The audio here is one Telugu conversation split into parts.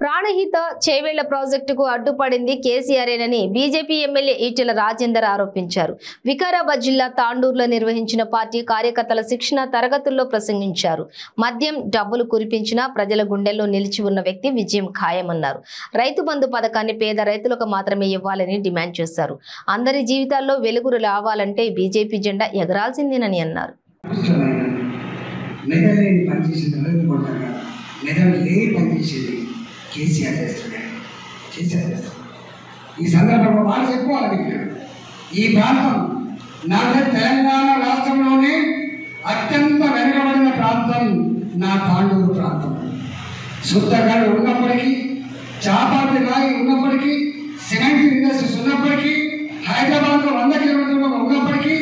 ప్రాణహిత చేవేళ్ల ప్రాజెక్టుకు అడ్డుపడింది కేసీఆర్ఏనని బీజేపీ ఎమ్మెల్యే ఈటెల రాజేందర్ ఆరోపించారు. వికారాబాద్ జిల్లా తాండూరులో నిర్వహించిన పార్టీ కార్యకర్తల శిక్షణ తరగతుల్లో ప్రసంగించారు. మద్యం డబ్బులు కురిపించినా ప్రజల గుండెల్లో నిలిచి ఉన్న వ్యక్తి విజయం ఖాయమన్నారు. రైతు బంధు పథకాన్ని పేద రైతులకు మాత్రమే ఇవ్వాలని డిమాండ్ చేశారు. అందరి జీవితాల్లో వెలుగురు రావాలంటే బీజేపీ జెండా ఎగరాల్సిందేనని అన్నారు. కేసీఆర్ ఈ సందర్భంలో మాట చెప్పుకోవాలి. ఈ ప్రాంతం నాకు తెలంగాణ రాష్ట్రంలోనే అత్యంత వెనుకబడిన ప్రాంతం నా తాండూరు ప్రాంతం. శుద్ధగాడు ఉన్నప్పటికీ, చాపాటి రాయి ఉన్నప్పటికీ, సిమెంట్ ఇండస్ట్రీస్ ఉన్నప్పటికీ, హైదరాబాద్లో 100 కిలోమీటర్లు ఉన్నప్పటికీ,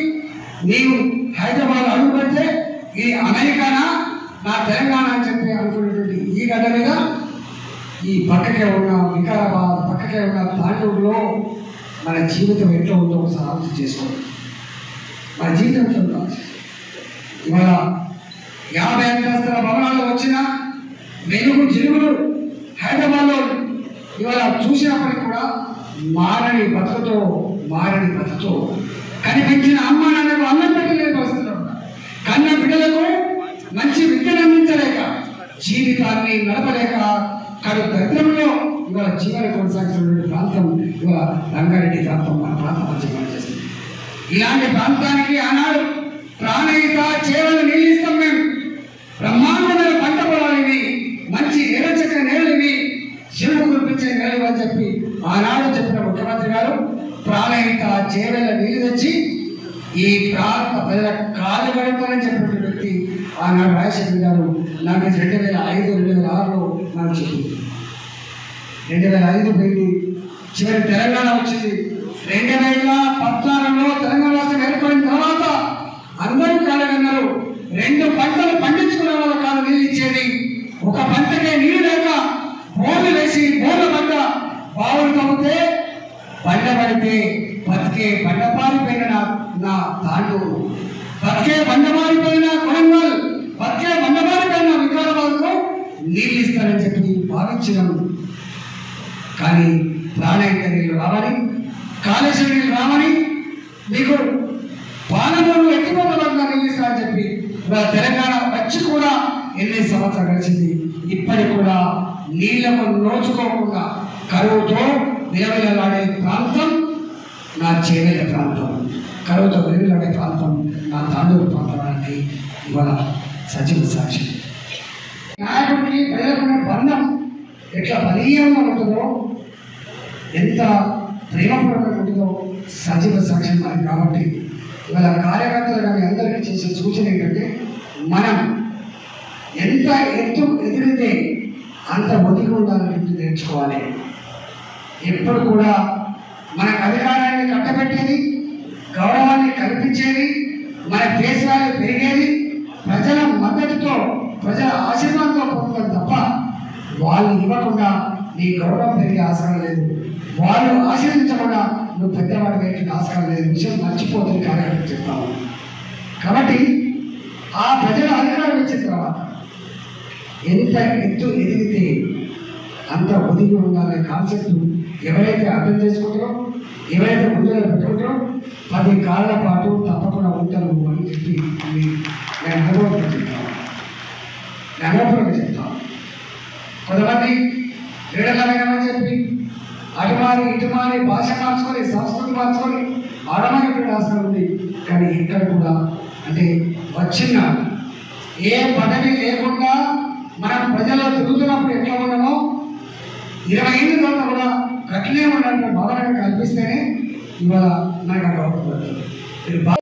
నీవు హైదరాబాద్ అడుగు పెడితే ఇది అమెరికానా నా తెలంగాణ అని చెప్పి అనుకునేటువంటి ఈ గడ్డ మీద ఈ పక్కకే ఉన్న వికారాబాద్, పక్కకే ఉన్న తాండూరులో మన జీవితం ఎట్లా ఉందో ఒకసారి ఆలోచన చేసుకోండి. మన జీవితం ఎట్లా ఉందో ఇవాళ 50 అంతస్తుల భవనాలు వచ్చిన వెలుగు జిలుగులు హైదరాబాద్లో ఇవాళ చూసినప్పటికీ కూడా మారని బతుకుతో కనిపించిన అమ్మ నాన్నకు అన్నం పెట్టలేని పరిస్థితులు ఉన్నారు. కన్న బిడ్డలకు మంచి విద్యను అందించలేక, జీవితాన్ని నడపలేక కడు దరిద్రంలో ఇవాళ జీవన కొనసాగుతున్న ప్రాంతం ఇవాళ రంగారెడ్డి ప్రాంతం మన ప్రాంతం పనిచేస్తుంది. ఇలాంటి ప్రాంతానికి ఆనాడు ప్రాణహిత చేవలు నీళ్ళిస్తాం మేము. బ్రహ్మాండమైన పంట పొలాలు ఇవి, మంచి ఏరచక్క నేలలు ఇవి, శివుడు కురిపించే నేలలు అని చెప్పి ఆనాడు చెప్పిన ముఖ్యమంత్రి గారు ప్రాణహిత చేవల నీళ్ళు తెచ్చి ఈ ప్రాంత ప్రజల కాలు గడపాలని చెప్పిన వ్యక్తి ఆనాడు రాజశేఖర్ గారు నాకు 2005, 2006లో నాకు చెప్పింది. 2005 పోయింది, చివరి తెలంగాణ వచ్చింది. 2014లో తెలంగాణ రాష్ట్రం ఏర్పడిన తర్వాత అందరూ కాలగన్నారు. 2 పంటలు పండించుకునే వాళ్ళ కాలం నీళ్ళు ఇచ్చేది. ఒక పంటకే నీళ్ళు లేక బోర్లు వేసి బోర్ల పంట బావులు తవ్వితే బండ పడితే బతికే బండపారిపోయిన నా తాండూరు, బతికే బండమారిపోయిన కొడంగల్, బతికే బండమారిపోయిన వికారాబాద్కు నీళ్ళు ఇస్తారని చెప్పి భావించినాము. కానీ ప్రాణహిత నీళ్ళు రావని, కాళేశ్వర నీళ్ళు రావని, మీకు పాలమూరు ఎత్తిపోతలంగా నీళ్ళు ఇస్తారని చెప్పి తెలంగాణ వచ్చి కూడా ఎన్ని సంవత్సరాలు గడిచింది. ఇప్పటికి కూడా నీళ్లకు నోచుకోకుండా కరువుతో విలవిలలాడే ప్రాంతం నా చేవేళ్ల ప్రాంతం, కరువుతో విలవిలాడే ప్రాంతం నా తాండూరు ప్రాంతం అనేది ఇవాళ సజీవ సాక్షి. నాయకుడికి ప్రజలకున్న బంధం ఎట్లా బలీయంగా ఉంటుందో, ఎంత ప్రేమపూర్వకంగా ఉంటుందో సజీవ సాక్ష్యం అది. కాబట్టి ఇవాళ కార్యకర్తలు కానీ అందరికీ చేసే సూచన ఏంటంటే, మనం ఎంత ఎదిగితే అంత ఒదిగి ఉండాలని నేర్చుకోవాలి. ఎప్పుడు కూడా మనకు అధికారాన్ని కట్టబెట్టేది, గౌరవాన్ని కల్పించేది, మన దేశాలు పెరిగేది ప్రజల మద్దతుతో, ప్రజల ఆశీర్వాదంతో పొందడం తప్ప వాళ్ళు ఇవ్వకుండా నీ గౌరవం పెరిగే ఆస్కారం లేదు, వాళ్ళు ఆశీర్వించకుండా నువ్వు పెద్దవాడి పెరిగే ఆస్కారం లేదు. విషయం మర్చిపోతుంది కార్యకర్తలు చెప్తాము. కాబట్టి ఆ ప్రజల అధికారం ఇచ్చిన తర్వాత ఎంత ఎత్తు ఎదిగితే అంత ఒదిగి ఉండాలనే కాన్సెప్ట్ ఎవరైతే అర్థం చేసుకుంటారో, ఎవరైతే ముందుగా పెట్టుకుంటారో 10 కాళ్ళ పాటు తప్పకుండా ఉంటారు అని చెప్పి నేను అనుభవంగా చెప్తాను. కొంతమంది క్రీడలమైనమని చెప్పి అటుమారి ఇటుమారి భాష మార్చుకొని, సంస్కృతి మార్చుకొని ఆడమని ఆస్కారం ఉంది. కానీ ఇక్కడ కూడా అంటే వచ్చిన ఏ పదవి లేకుండా మనం ప్రజల్లో తిరుగుతున్నప్పుడు ఎట్లా ఉన్నామో 20 ఏళ్ళ తర్వాత కూడా కట్లే ఉండాలంటే భావన కల్పిస్తేనే ఇవాళ నాకు అర్థమవుతుంది.